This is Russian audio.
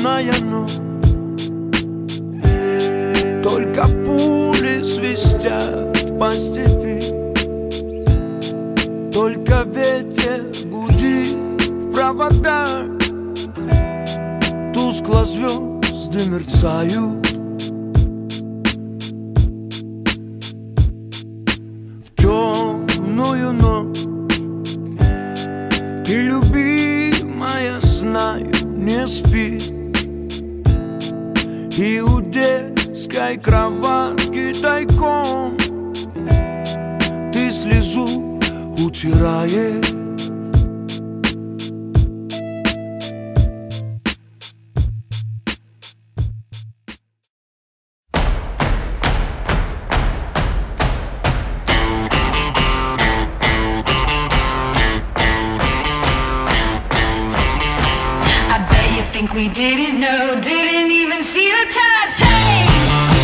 темная ночь, только пули свистят по степи, только ветер гудит в проводах, тускло звезды мерцают. В темную ночь ты, любимая, знаю, не спишь, и у детской кроватки тайком ты слезу утираешь. Think we didn't know, didn't even see the tide change.